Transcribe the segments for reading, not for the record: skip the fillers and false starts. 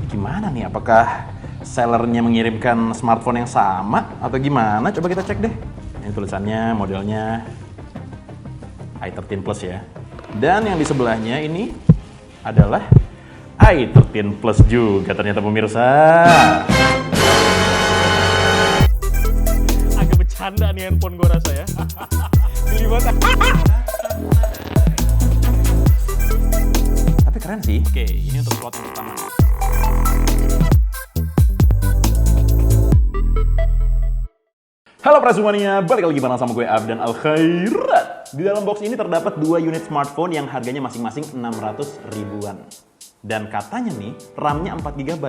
Gimana nih, apakah sellernya mengirimkan smartphone yang sama atau gimana? Coba kita cek deh. Ini tulisannya, modelnya i13 Plus ya. Dan yang di sebelahnya ini adalah i13 Plus juga ternyata pemirsa. Agak bercanda nih handphone gue rasa ya. Geli banget. Tapi keren sih. Oke, ini untuk slot yang pertama. Halo Prasumania, balik lagi bareng sama gue Afdan Al Khairat. Di dalam box ini terdapat 2 unit smartphone yang harganya masing-masing 600 ribuan. Dan katanya nih, RAM-nya 4 GB.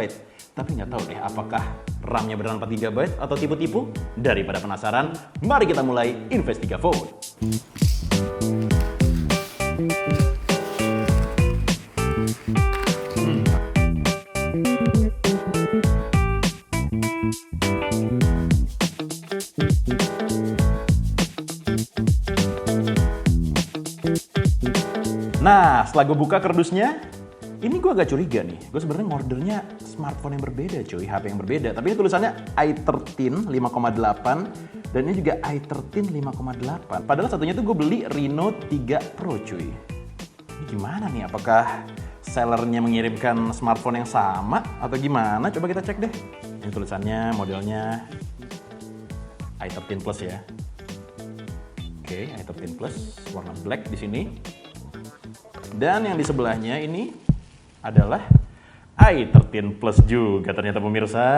Tapi nggak tahu deh apakah RAM-nya beneran 4 GB atau tipu-tipu? Daripada penasaran, mari kita mulai investigafone. Nah, setelah gue buka kardusnya, ini gue agak curiga nih. Gue sebenarnya ngordernya smartphone yang berbeda cuy, HP yang berbeda. Tapi ini tulisannya i13 5,8 dan ini juga i13 5,8. Padahal satunya tuh gue beli Reno 3 Pro cuy. Ini gimana nih, apakah sellernya mengirimkan smartphone yang sama atau gimana? Coba kita cek deh. Ini tulisannya, modelnya i13 Plus ya. Oke, i13 Plus warna black di sini. Dan yang di sebelahnya ini adalah i13 Plus juga ternyata pemirsa.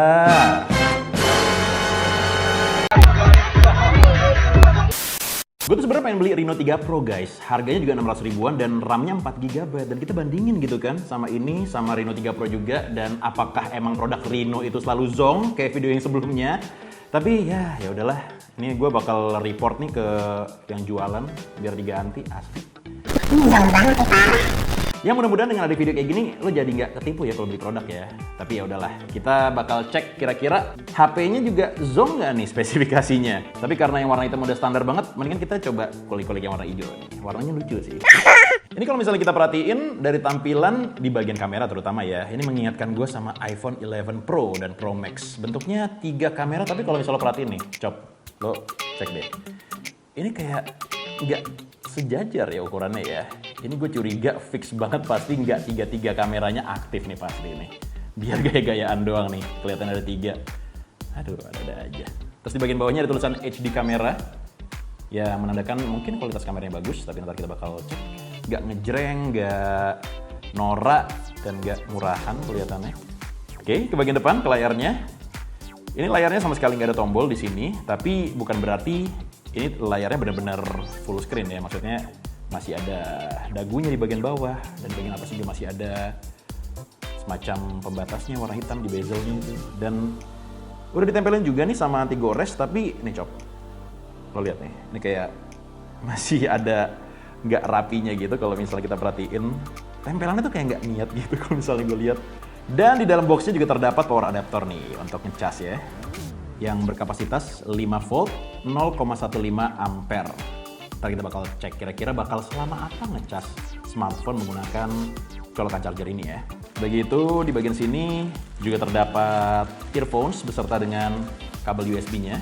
Gue tuh sebenarnya pengen beli Reno 3 Pro guys. Harganya juga 600 ribuan dan RAM-nya 4 GB. Dan kita bandingin gitu kan sama ini, sama Reno 3 Pro juga. Dan apakah emang produk Reno itu selalu zonk kayak video yang sebelumnya? Tapi ya udahlah. Ini gue bakal report nih ke yang jualan biar diganti, asli. Zonk banget ya, parah. Ya mudah-mudahan dengan ada video kayak gini lo jadi nggak ketipu ya kalau beli produk ya. Tapi ya udahlah, kita bakal cek kira-kira HP-nya juga zonk nggak nih spesifikasinya. Tapi karena yang warna hitam udah standar banget, mendingan kita coba kulik-kulik yang warna hijau nih. Warnanya lucu sih. Ini kalau misalnya kita perhatiin dari tampilan di bagian kamera terutama ya, ini mengingatkan gue sama iPhone 11 Pro dan Pro Max. Bentuknya 3 kamera, tapi kalau misalnya lo perhatiin nih, lo cek deh. Ini kayak nggak sejajar ya ukurannya ya. Ini gue curiga fix banget pasti nggak 3 kameranya aktif nih pasti nih. Biar gaya-gayaan doang nih, kelihatan ada 3. Aduh, ada aja. Terus di bagian bawahnya ada tulisan HD kamera. Ya menandakan mungkin kualitas kameranya bagus, tapi nanti kita bakal cek. Nggak ngejreng, nggak norak, dan nggak murahan kelihatannya. Oke, ke bagian depan, ke layarnya. Ini layarnya sama sekali nggak ada tombol di sini, tapi bukan berarti ini layarnya benar-benar full screen ya, maksudnya masih ada dagunya di bagian bawah dan bagian atas juga masih ada semacam pembatasnya warna hitam di bezelnya itu. Dan udah ditempelin juga nih sama anti gores, tapi ini lo lihat nih, ini kayak masih ada nggak rapinya gitu kalau misalnya kita perhatiin. Tempelannya tuh kayak nggak niat gitu kalau misalnya gue lihat. Dan di dalam boxnya juga terdapat power adapter nih untuk ngecas ya, yang berkapasitas 5 volt 0,15 ampere. Ntar kita bakal cek kira-kira bakal selama apa ngecas smartphone menggunakan colokan charger ini ya. Begitu di bagian sini juga terdapat earphones beserta dengan kabel USB-nya.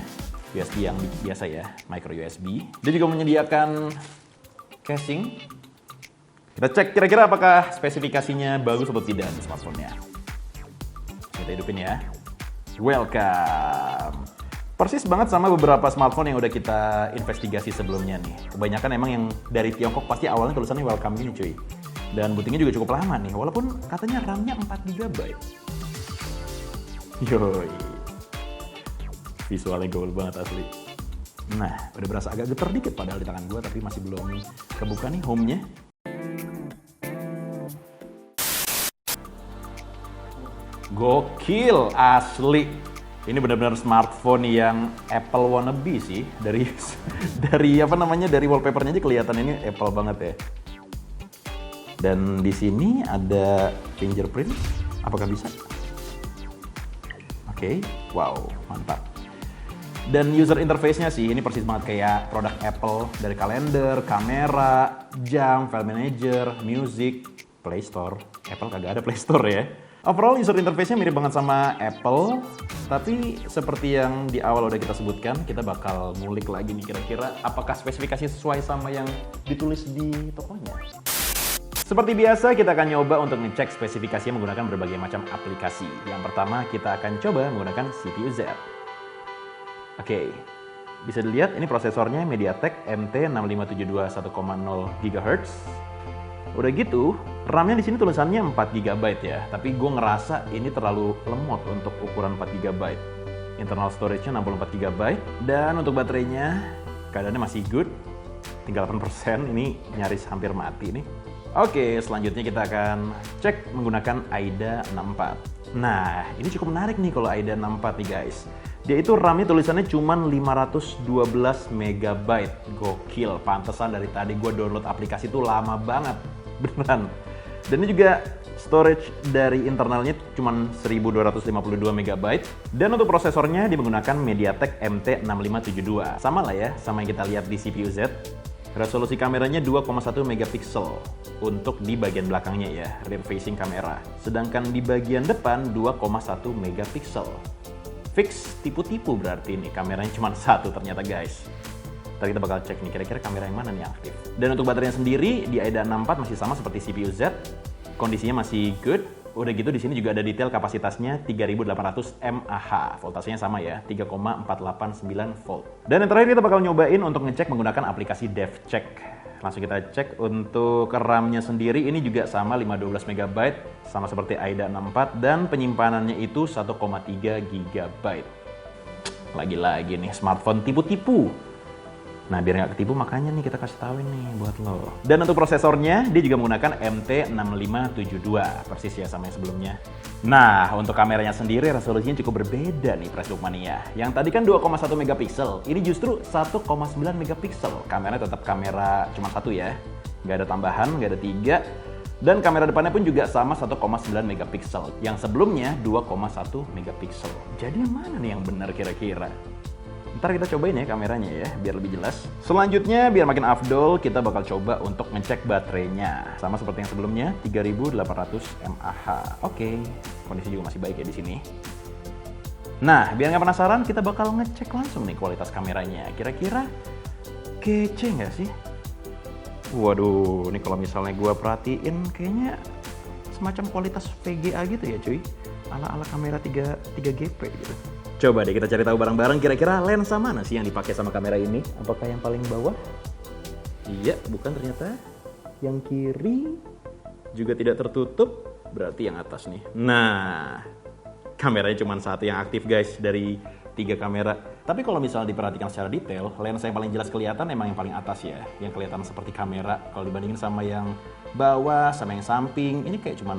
USB yang biasa ya, micro USB. Dia juga menyediakan casing. Kita cek kira-kira apakah spesifikasinya bagus atau tidak di smartphone-nya. Kita hidupin ya. Welcome. Persis banget sama beberapa smartphone yang udah kita investigasi sebelumnya nih. Kebanyakan emang yang dari Tiongkok pasti awalnya tulisannya welcome gini cuy. Dan bootingnya juga cukup lama nih, walaupun katanya RAM-nya 4 GB. Yoi. Visualnya gaul banget asli. Nah, udah berasa agak getar dikit padahal di tangan gue, tapi masih belum kebuka nih home-nya. Gokil asli. Ini benar-benar smartphone yang Apple wannabe sih. Dari dari wallpapernya aja kelihatan ini Apple banget ya. Dan di sini ada fingerprint. Apakah bisa? Oke, wow, mantap. Dan user interface-nya sih ini persis banget kayak produk Apple, dari kalender, kamera, jam, file manager, music, Play Store. Apple kagak ada Play Store ya. Overall user interface-nya mirip banget sama Apple, tapi seperti yang di awal udah kita sebutkan, kita bakal ngulik lagi nih kira-kira apakah spesifikasi sesuai sama yang ditulis di tokonya. Seperti biasa, kita akan nyoba untuk ngecek spesifikasinya menggunakan berbagai macam aplikasi. Yang pertama, kita akan coba menggunakan CPU Z. Oke, bisa dilihat ini prosesornya MediaTek MT6572 1,0 GHz. Udah gitu, RAM-nya di sini tulisannya 4 GB ya, tapi gue ngerasa ini terlalu lemot untuk ukuran 4 GB. Internal storage-nya 64 GB, dan untuk baterainya keadaannya masih good, tinggal 8%, ini nyaris hampir mati nih. Oke, selanjutnya kita akan cek menggunakan AIDA 64. Nah, ini cukup menarik nih kalau AIDA 64 nih guys. Dia itu RAM-nya tulisannya cuma 512 MB. Gokil, pantesan dari tadi gue download aplikasi itu lama banget. Beneran. Dan ini juga storage dari internalnya cuma 1252 MB. Dan untuk prosesornya dia menggunakan MediaTek MT6572. Sama lah ya, sama yang kita lihat di CPU Z. Resolusi kameranya 2,1 megapiksel untuk di bagian belakangnya ya, rear facing kamera. Sedangkan di bagian depan 2,1 megapiksel. Fix tipu-tipu berarti nih, kameranya cuma satu ternyata guys. Ntar kita bakal cek nih kira-kira kamera yang mana nih yang aktif. Dan untuk baterainya sendiri di AIDA 64 masih sama seperti CPU Z. Kondisinya masih good. Udah gitu di sini juga ada detail kapasitasnya 3800 mAh. Voltasenya sama ya, 3,489 volt. Dan yang terakhir kita bakal nyobain untuk ngecek menggunakan aplikasi DevCheck. Langsung kita cek untuk RAM-nya sendiri, ini juga sama 512 MB, sama seperti AIDA 64, dan penyimpanannya itu 1,3 GB. Lagi-lagi nih, smartphone tipu-tipu. Nah, biar nggak ketipu makanya nih kita kasih tahu nih buat lo. Dan untuk prosesornya, dia juga menggunakan MT6572, persis ya sama yang sebelumnya. Nah, untuk kameranya sendiri resolusinya cukup berbeda nih Pressbook Mania. Yang tadi kan 2,1 megapiksel, ini justru 1,9 megapiksel. Kameranya tetap kamera cuma satu ya, nggak ada tambahan, nggak ada 3. Dan kamera depannya pun juga sama 1,9 megapiksel. Yang sebelumnya 2,1 megapiksel. Jadi yang mana nih yang benar kira-kira? Ntar kita cobain ya kameranya ya, biar lebih jelas. Selanjutnya, biar makin afdol, kita bakal coba untuk ngecek baterainya. Sama seperti yang sebelumnya, 3800 mAh. Oke, kondisi juga masih baik ya di sini. Nah, biar nggak penasaran, kita bakal ngecek langsung nih kualitas kameranya. Kira-kira kece nggak sih? Waduh, ini kalau misalnya gue perhatiin, kayaknya semacam kualitas VGA gitu ya cuy. Ala-ala kamera 3GP gitu. Coba deh kita cari tahu bareng-bareng kira-kira lensa mana sih yang dipakai sama kamera ini? Apakah yang paling bawah? Iya, bukan ternyata. Yang kiri juga tidak tertutup, berarti yang atas nih. Nah, kameranya cuma satu yang aktif guys dari 3 kamera. Tapi kalau misalnya diperhatikan secara detail, lensa yang paling jelas kelihatan emang yang paling atas ya. Yang kelihatan seperti kamera. Kalau dibandingin sama yang bawah, sama yang samping, ini kayak cuma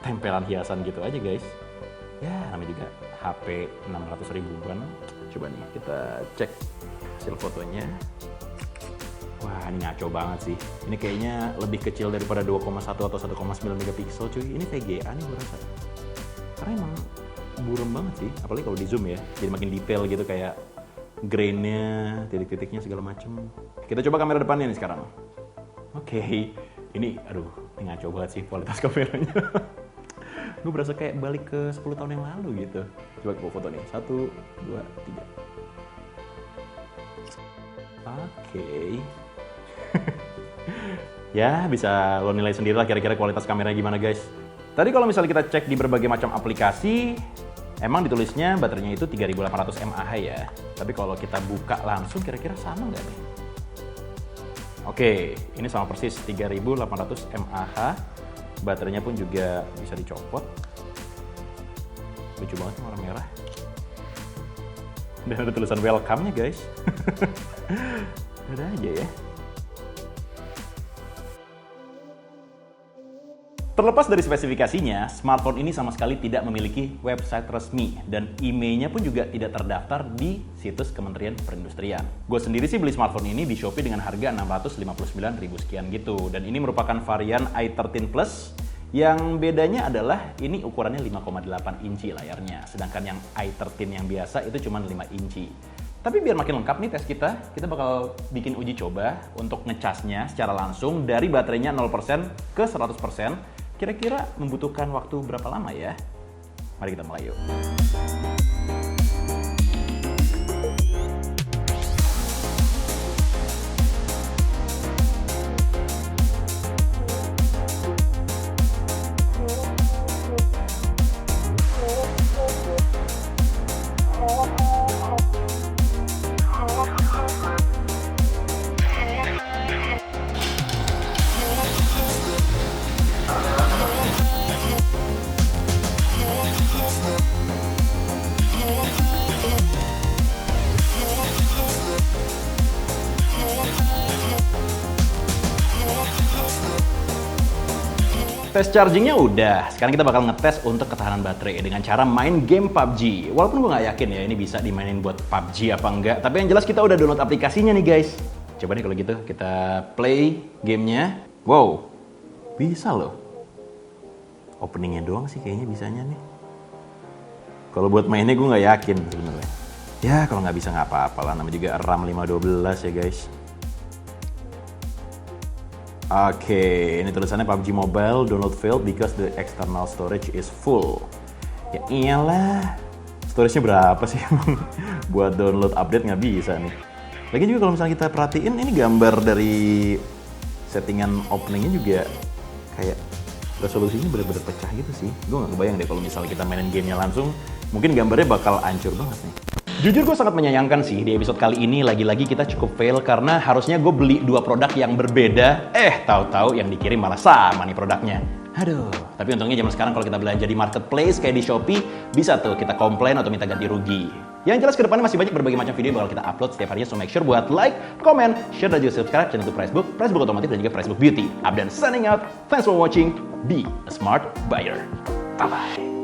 tempelan hiasan gitu aja guys. Ya, namanya juga HP 600 ribuan. Coba nih, kita cek hasil fotonya. Wah, ini ngaco banget sih. Ini kayaknya lebih kecil daripada 2,1 atau 1,9 megapiksel cuy. Ini VGA nih gue rasa. Karena emang buram banget sih, apalagi kalau di zoom ya. Jadi makin detail gitu kayak grainnya, titik-titiknya segala macem. Kita coba kamera depannya nih sekarang. Oke, ini aduh, ini ngaco banget sih kualitas kameranya. Gue berasa kayak balik ke 10 tahun yang lalu gitu. Coba gue foto nih. 1, 2, 3. Oke. Ya, bisa lo nilai sendiri lah kira-kira kualitas kameranya gimana guys. Tadi kalau misalnya kita cek di berbagai macam aplikasi, emang ditulisnya baterainya itu 3800 mAh ya. Tapi kalau kita buka langsung kira-kira sama nggak nih? Oke, ini sama persis 3800 mAh. Baterainya pun juga bisa dicopot. Lucu banget warna merah. Dan ada tulisan welcome-nya guys. Ada aja ya. Terlepas dari spesifikasinya, smartphone ini sama sekali tidak memiliki website resmi dan emailnya pun juga tidak terdaftar di situs Kementerian Perindustrian. Gue sendiri sih beli smartphone ini di Shopee dengan harga 659.000 sekian gitu, dan ini merupakan varian i13 Plus yang bedanya adalah ini ukurannya 5,8 inci layarnya, sedangkan yang i13 yang biasa itu cuma 5 inci. Tapi biar makin lengkap nih tes kita bakal bikin uji coba untuk ngecasnya secara langsung dari baterainya 0% ke 100%. Kira-kira membutuhkan waktu berapa lama ya? Mari kita mulai yuk. Tes chargingnya udah, sekarang kita bakal ngetes untuk ketahanan baterai dengan cara main game PUBG. Walaupun gue nggak yakin ya ini bisa dimainin buat PUBG apa enggak, tapi yang jelas kita udah download aplikasinya nih guys. Coba nih kalau gitu kita play gamenya. Wow, bisa loh. Openingnya doang sih kayaknya bisanya nih. Kalau buat mainnya gue nggak yakin sebenarnya. Ya kalau nggak bisa nggak apa-apa lah, namanya juga RAM 512 ya guys. Oke, ini tulisannya PUBG Mobile download failed because the external storage is full. Ya iyalah, storage-nya berapa sih emang? Buat download update nggak bisa nih. Lagi juga kalau misalnya kita perhatiin, ini gambar dari settingan openingnya juga kayak resolusinya bener-bener pecah gitu sih. Gue nggak kebayang deh kalau misalnya kita mainin gamenya langsung, mungkin gambarnya bakal hancur banget nih. Jujur gue sangat menyayangkan sih di episode kali ini lagi-lagi kita cukup fail karena harusnya gue beli dua produk yang berbeda, tahu-tahu yang dikirim malah sama nih produknya. Aduh, tapi untungnya zaman sekarang kalau kita belanja di marketplace kayak di Shopee, bisa tuh kita komplain atau minta ganti rugi. Yang jelas kedepannya masih banyak berbagai macam video yang bakal kita upload setiap harinya, so make sure buat like, comment, share, dan juga subscribe channel YouTube Facebook Otomotif, dan juga Facebook Beauty. Abdan signing out, thanks for watching, be a smart buyer. Bye-bye.